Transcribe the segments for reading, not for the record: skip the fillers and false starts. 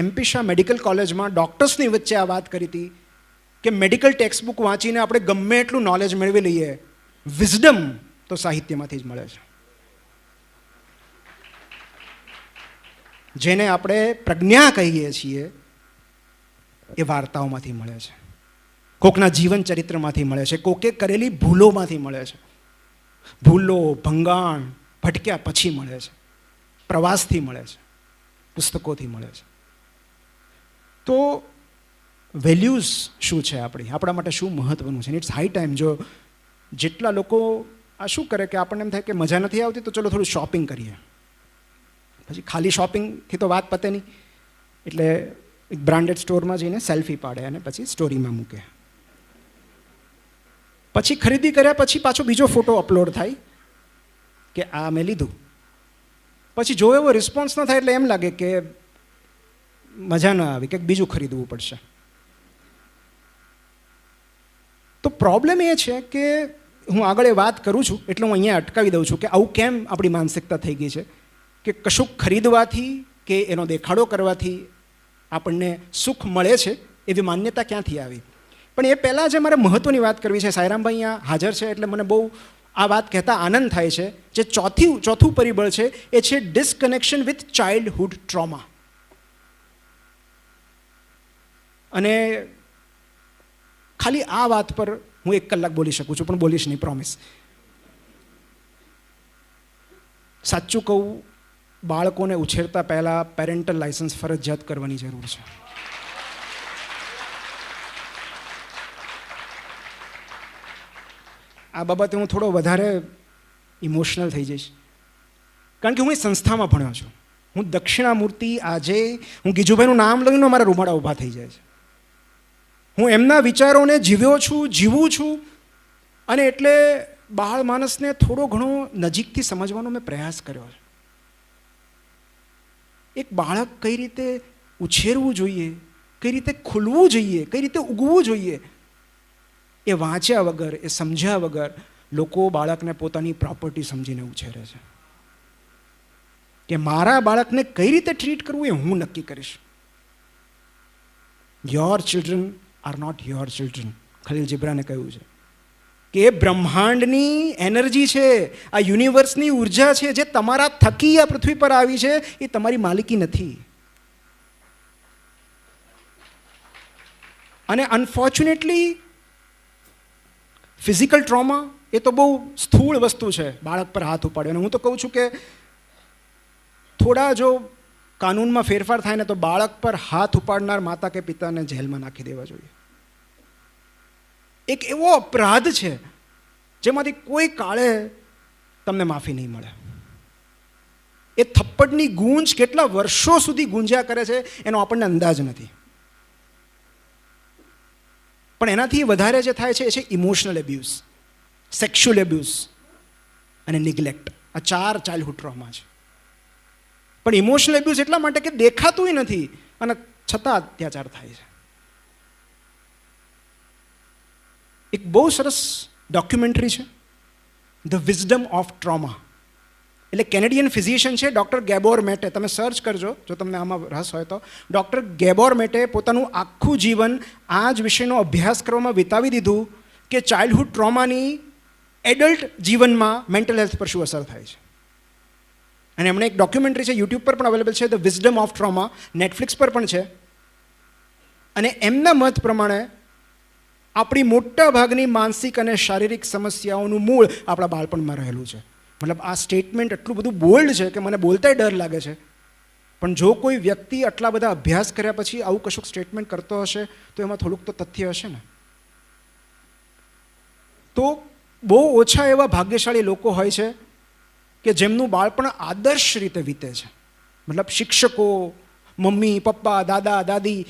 MP Shah medical કોલેજમાં ડૉક્ટર્સની વચ્ચે આ વાત કરી હતી કે મેડિકલ ટેક્સ્ટ બુક વાંચીને આપણે ગમે એટલું નોલેજ મેળવી લઈએ, વિઝડમ તો સાહિત્યમાંથી જ મળે છે. જેને આપણે પ્રજ્ઞા કહીએ છીએ એ વાર્તાઓમાંથી મળે છે, કોકના જીવન ચરિત્રમાંથી મળે છે, કોકે કરેલી ભૂલોમાંથી મળે છે. ભૂલો, ભંગાણ, ભટક્યા પછી મળે છે, પ્રવાસથી મળે છે, પુસ્તકોથી મળે છે. તો વેલ્યુઝ શું છે આપણા માટે શું મહત્વનું છે? It's high time. જો જેટલા લોકો આ શું કરે કે આપણને એમ થાય કે મજા નથી આવતી તો ચલો થોડું શોપિંગ કરીએ, પછી ખાલી શોપિંગથી તો વાત પતે નહીં, એટલે એક બ્રાન્ડેડ સ્ટોરમાં જઈને સેલ્ફી પાડે અને પછી સ્ટોરીમાં મૂકે. પછી ખરીદી કર્યા પછી પાછો બીજો ફોટો અપલોડ થાય કે આ મેં લીધું. પછી જો એવો રિસ્પોન્સ ન થાય એટલે એમ લાગે કે મજા ન આવી, કંઈક બીજું ખરીદવું પડશે. તો પ્રોબ્લેમ એ છે કે હું આગળ એ વાત કરું છું એટલે હું અહીંયા અટકાવી દઉં છું કે આવું કેમ આપણી માનસિકતા થઈ ગઈ છે કે કશુંક ખરીદવાથી કે એનો દેખાડો કરવાથી આપણને સુખ મળે છે, એવી માન્યતા ક્યાંથી આવી? પણ એ પહેલાં જે મારે મહત્ત્વની વાત કરવી છે, સાંઈરામભાઈ અહીંયા હાજર છે એટલે મને બહુ આ વાત કહેતા આનંદ થાય છે. જે ચોથું પરિબળ છે એ છે ડિસકનેક્શન વિથ ચાઇલ્ડહુડ ટ્રોમા. અને ખાલી આ વાત પર હું 1 કલાક બોલી શકું છું, પણ બોલીશ નહીં, પ્રોમિસ. સાચું કહું, બાળકોને ઉછેરતા પહેલાં પેરેન્ટલ લાયસન્સ ફરજિયાત કરવાની જરૂર છે. આ બાબતે હું થોડો વધારે ઇમોશનલ થઈ જઈશ, કારણ કે હું એ સંસ્થામાં ભણ્યો છું. હું દક્ષિણામૂર્તિ, આજે હું ગીજુભાઈનું નામ લઈને મારા રૂમાડા ઊભા થઈ જાય છે. હું એમના વિચારોને જીવ્યો છું, જીવું છું, અને એટલે બાળ માણસને થોડો ઘણો નજીકથી સમજવાનો મેં પ્રયાસ કર્યો છે. એક બાળક કઈ રીતે ઉછેરવું જોઈએ, કઈ રીતે ખુલવું જોઈએ, કઈ રીતે ઉગવું જોઈએ, એ વાંચ્યા વગર, એ સમજ્યા વગર લોકો બાળકને પોતાની પ્રોપર્ટી સમજીને ઉછેરે છે. કે મારા બાળકને કઈ રીતે ટ્રીટ કરવું એ હું નક્કી કરીશ. Your children are not your children, Khalil જીબ્રાને કહ્યું છે કે એ બ્રહ્માંડની એનર્જી છે, આ યુનિવર્સની ઉર્જા છે જે તમારા થકી આ પૃથ્વી પર આવી છે, એ તમારી માલિકી નથી. અને અનફોર્ચ્યુનેટલી ફિઝિકલ ટ્રોમા એ તો બહુ સ્થૂળ વસ્તુ છે, બાળક પર હાથ ઉપાડ્યો. અને હું તો કહું છું કે થોડા જો કાનૂનમાં ફેરફાર થાય ને તો બાળક પર હાથ ઉપાડનાર માતા કે પિતાને જેલમાં નાખી દેવા જોઈએ. એક એવો અપરાધ છે જેમાંથી કોઈ કાળે તમને માફી નહીં મળે. એ થપ્પડની ગૂંજ કેટલા વર્ષો સુધી ગુંજ્યા કરે છે એનો આપણને અંદાજ નથી. પણ એનાથી વધારે જે થાય છે એ છે ઇમોશનલ એબ્યુઝ, સેક્સ્યુઅલ એબ્યુઝ અને નિગ્લેક્ટ. આ 4 ચાઇલ્ડહુડ ટ્રોમા છે. પણ ઇમોશનલ એબ્યુઝ એટલા માટે કે દેખાતુંય નથી અને છતાં અત્યાચાર થાય છે. એક બહુ સરસ ડોક્યુમેન્ટરી છે, ધ વિઝડમ ઓફ ટ્રોમા. એટલે કેનેડિયન ફિઝિશિયન છે ડૉક્ટર ગેબોર મેટે, તમે સર્ચ કરજો જો તમને આમાં રસ હોય તો. ડૉક્ટર ગેબોર મેટે પોતાનું આખું જીવન આ જ વિષયનો અભ્યાસ કરવામાં વિતાવી દીધું કે ચાઇલ્ડહુડ ટ્રોમાની એડલ્ટ જીવનમાં મેન્ટલ હેલ્થ પર શું અસર થાય છે. અને એમણે એક ડોક્યુમેન્ટરી છે, યુટ્યુબ પર પણ અવેલેબલ છે, the wisdom of trauma, Netflix પર પણ છે. અને એમના મત પ્રમાણે આપણી મોટા ભાગની માનસિક અને શારીરિક સમસ્યાઓનું મૂળ આપણા બાળપણમાં રહેલું છે. મતલબ આ સ્ટેટમેન્ટ એટલું બધું બોલ્ડ છે કે મને બોલતાય ડર લાગે છે. પણ જો કોઈ વ્યક્તિ આટલા બધા અભ્યાસ કર્યા પછી આવું કશુંક સ્ટેટમેન્ટ કરતો હશે તો એમાં થોડુંક તો તથ્ય હશે ને. તો બહુ ઓછા એવા ભાગ્યશાળી લોકો હોય છે કે જેમનું બાળપણ આદર્શ રીતે વીતે છે. મતલબ શિક્ષકો, મમ્મી, પપ્પા, દાદા, દાદી,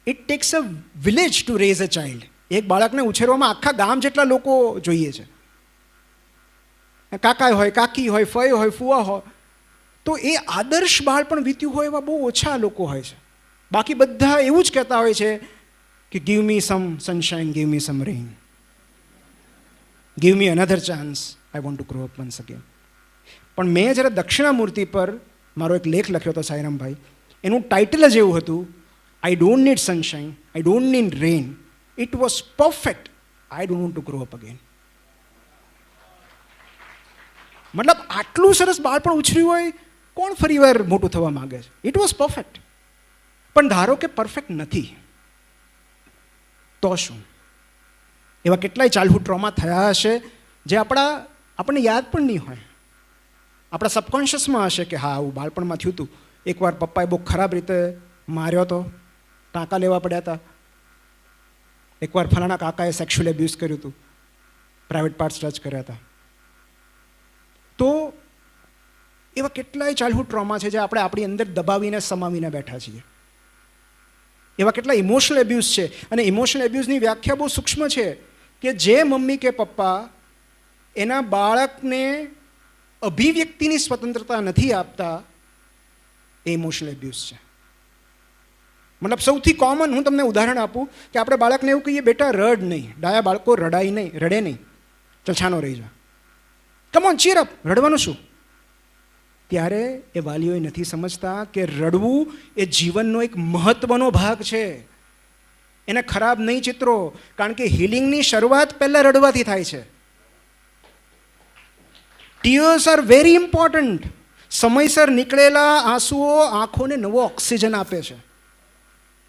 it takes a village to raise a child. એક બાળકને ઉછેરવામાં આખા ગામ જેટલા લોકો જોઈએ છે. કાકા હોય, કાકી હોય, ફઈ હોય, ફુવા હોય. તો એ આદર્શ બાળપણ વીત્યું હોય એવા બહુ ઓછા લોકો હોય છે. બાકી બધા એવું જ કહેતા હોય છે કે give me some sunshine, give me some rain, give me another chance, I want to grow up once again. પણ મેં જ્યારે દક્ષિણામૂર્તિ પર મારો એક લેખ લખ્યો હતો સાંઈરામભાઈ, એનું ટાઇટલ જ એવું હતું I don't need sunshine. I don't need rain. It was perfect. I don't want to grow up again. મતલબ આટલું સરસ બાળપણ ઉછર્યું હોય, કોણ ફરીવાર મોટું થવા માંગે છે? It was perfect. પણ ધારો કે પરફેક્ટ નથી, તો શું? એવા કેટલાય ચાઇલ્ડહુડ ટ્રોમા થયા હશે જે આપણને યાદ પણ નહીં હોય. આપણા સબકોન્શિયસમાં હશે કે હા, આવું બાળપણમાં થયું હતું. એકવાર પપ્પાએ બહુ ખરાબ રીતે માર્યો હતો, ટાંકા લેવા પડ્યા હતા. એકવાર ફલાણા કાકાએ સેક્સ્યુઅલ એબ્યુઝ કર્યું હતું, પ્રાઇવેટ પાર્ટ્સ ટચ કર્યા હતા. તો એવા કેટલાય ચાઇલ્ડહુડ ટ્રોમા છે જે આપણે આપણી અંદર દબાવીને સમાવીને બેઠા છીએ. એવા કેટલા ઇમોશનલ એબ્યુઝ છે. અને ઇમોશનલ એબ્યુઝની વ્યાખ્યા બહુ સૂક્ષ્મ છે કે જે મમ્મી કે પપ્પા એના બાળકને અભિવ્યક્તિની સ્વતંત્રતા નથી આપતા, એ ઇમોશનલ એબ્યુઝ છે. મતલબ સૌથી કોમન હું તમને ઉદાહરણ આપું કે આપણે બાળકને એવું કહીએ, બેટા રડ નહીં. ડાયા બાળકો રડે નહીં, ચલ છાનો રહી જા, કમ ઓન ચીર અપ, રડવાનું શું? ત્યારે એ વાલીઓ નથી સમજતા કે રડવું એ જીવનનો એક મહત્વનો ભાગ છે. એને ખરાબ નહીં ચિત્રો, કારણ કે હિલિંગની શરૂઆત પહેલા રડવાથી થાય છે. Tears are very important. સમયસર નીકળેલા આંસુઓ આંખોને નવો ઓક્સિજન આપે છે.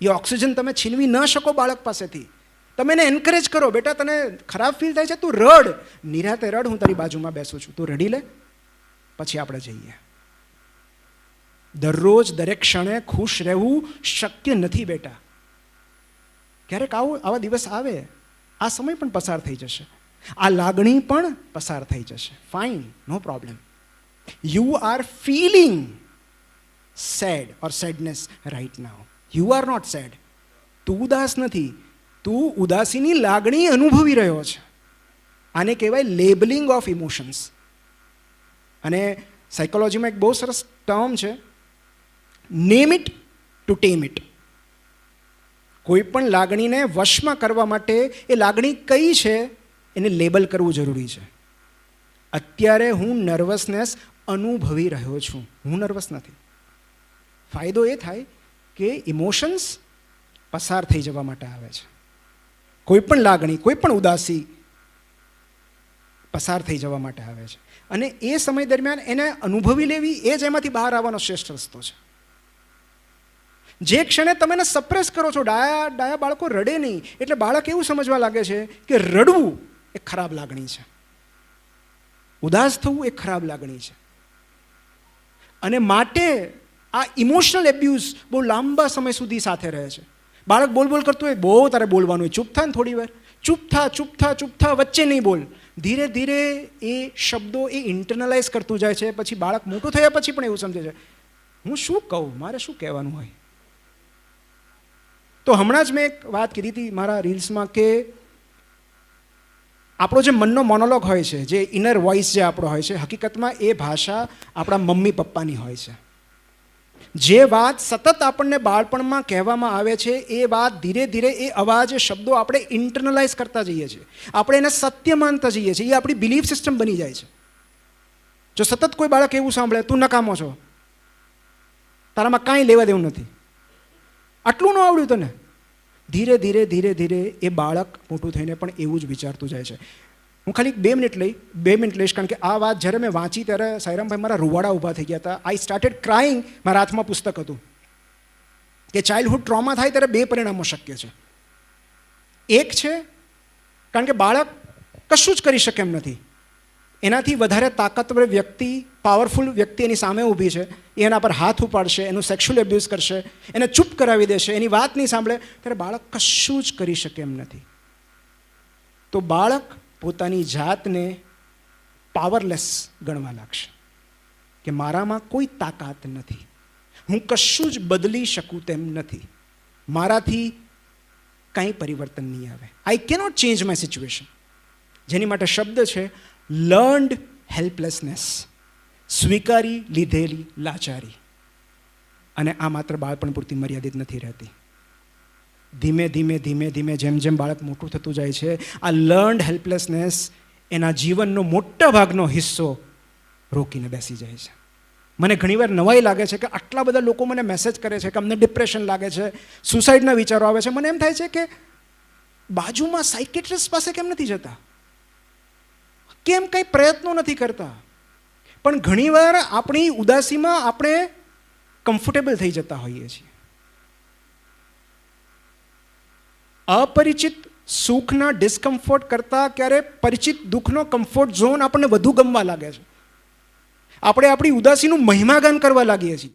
એ ઓક્સિજન તમે છીનવી ન શકો બાળક પાસેથી. તમે એને એન્કરેજ કરો, બેટા તને ખરાબ ફીલ થાય છે, તું રડ, નિરાતે રડ, હું તારી બાજુમાં બેસું છું, તું રડી લે, પછી આપણે જઈએ. દરરોજ દરેક ક્ષણે ખુશ રહેવું શક્ય નથી બેટા. ક્યારેક આવા દિવસ આવે, આ સમય પણ પસાર થઈ જશે, આ લાગણી પણ પસાર થઈ જશે. Fine, no problem. You are feeling sad or sadness right now. You are not sad. તું ઉદાસ નથી, તું ઉદાસીની લાગણી અનુભવી રહ્યો છે. આને કહેવાય લેબલિંગ ઓફ ઇમોશન્સ. અને સાયકોલોજીમાં એક બહુ સરસ ટર્મ છે, નેમ ઇટ ટુ ટેમ ઇટ. કોઈ પણ લાગણીને વશમાં કરવા માટે એ લાગણી કઈ છે એને લેબલ કરવું જરૂરી છે. અત્યારે હું નર્વસનેસ અનુભવી રહ્યો છું, હું નર્વસ નથી. ફાયદો એ થાય કે ઇમોશન્સ પસાર થઈ જવા માટે આવે છે. કોઈ પણ લાગણી, કોઈ પણ ઉદાસી પસાર થઈ જવા માટે આવે છે. અને એ સમય દરમિયાન એને અનુભવી લેવી, એ જ એમાંથી બહાર આવવાનો શ્રેષ્ઠ રસ્તો છે. જે ક્ષણે તમે એને સપ્રેસ કરો છો, ડાયા બાળકો રડે નહીં, એટલે બાળક એવું સમજવા લાગે છે કે રડવું એ ખરાબ લાગણી છે, ઉદાસ થવું એ ખરાબ લાગણી છે. અને માટે આ ઇમોશનલ એબ્યુઝ બહુ લાંબા સમય સુધી સાથે રહે છે. બાળક બોલ કરતું હોય, બહુ તારે બોલવાનું હોય, ચૂપ થા ને થોડી વાર, ચૂપ થા, વચ્ચે નહીં બોલ. ધીરે ધીરે એ શબ્દો એ ઇન્ટરનલાઇઝ કરતું જાય છે. પછી બાળક મોટું થયા પછી પણ એવું સમજે છે, હું શું કહું, મારે શું કહેવાનું હોય. તો હમણાં જ મેં એક વાત કીધી હતી મારા રીલ્સમાં કે આપણો જે મનનો મોનોલોગ હોય છે, જે ઇનર વોઇસ જે આપણો હોય છે, હકીકતમાં એ ભાષા આપણા મમ્મી પપ્પાની હોય છે. જે વાત સતત આપણને બાળપણમાં કહેવામાં આવે છે, એ વાત ધીરે ધીરે એ અવાજ, એ શબ્દો આપણે ઇન્ટરનલાઇઝ કરતા જઈએ છીએ, આપણે એને સત્ય માનતા જઈએ છીએ, એ આપણી બિલીફ સિસ્ટમ બની જાય છે. જો સતત કોઈ બાળક એવું સાંભળે, તું નકામો છો, તારામાં કાંઈ લેવા દેવું નથી, આટલું ન આવડ્યું તને, ધીરે ધીરે એ બાળક મોટું થઈને પણ એવું જ વિચારતું જાય છે. હું ખાલી 2 મિનિટ લઈશ, કારણ કે આ વાત જ્યારે મેં વાંચી ત્યારે સાઈરામભાઈ મારા રૂવાડા ઊભા થઈ ગયા હતા. I started crying. મારા હાથમાં પુસ્તક હતું કે ચાઇલ્ડહુડ ટ્રોમા થાય ત્યારે 2 પરિણામો શક્ય છે. એક છે, કારણ કે બાળક કશું જ કરી શકે એમ નથી, એનાથી વધારે તાકાતવર વ્યક્તિ, પાવરફુલ વ્યક્તિ એની સામે ઊભી છે, એ એના પર હાથ ઉપાડશે, એનું સેક્સ્યુઅલ એબ્યુઝ કરશે, એને ચૂપ કરાવી દેશે, એની વાત નહીં સાંભળે, ત્યારે બાળક કશું જ કરી શકે એમ નથી. તો બાળક પોતાની જાતને પાવરલેસ ગણવા લાગશે કે મારામાં કોઈ તાકાત નથી, હું કશું જ બદલી શકું તેમ નથી, મારાથી કંઈ પરિવર્તન નહીં આવે. આઈ કેનોટ ચેન્જ માય સિચ્યુએશન. જેની માટે શબ્દ છે લર્ન્ડ હેલ્પલેસનેસ, સ્વીકારી લીધેલી લાચારી. અને આ માત્ર બાળપણ પૂરતી મર્યાદિત નથી રહેતી. ધીમે ધીમે જેમ બાળક મોટું થતું જાય છે, આ લર્ન્ડ હેલ્પલેસનેસ એના જીવનનો મોટા ભાગનો હિસ્સો રોકીને બેસી જાય છે. મને ઘણીવાર નવાઈ લાગે છે કે આટલા બધા લોકો મને મેસેજ કરે છે કે અમને ડિપ્રેશન લાગે છે, સુસાઇડના વિચારો આવે છે. મને એમ થાય છે કે બાજુમાં સાયકેટ્રિસ્ટ પાસે કેમ નથી જતા, કેમ કંઈ પ્રયત્નો નથી કરતા? પણ ઘણીવાર આપણી ઉદાસીમાં આપણે કમ્ફર્ટેબલ થઈ જતા હોઈએ છીએ. અપરિચિત સુખના ડિસ્કમ્ફર્ટ કરતાં ક્યારે પરિચિત દુઃખનો કમ્ફર્ટ ઝોન આપણને વધુ ગમવા લાગે છે. આપણે આપણી ઉદાસીનું મહિમાગાન કરવા લાગીએ છીએ.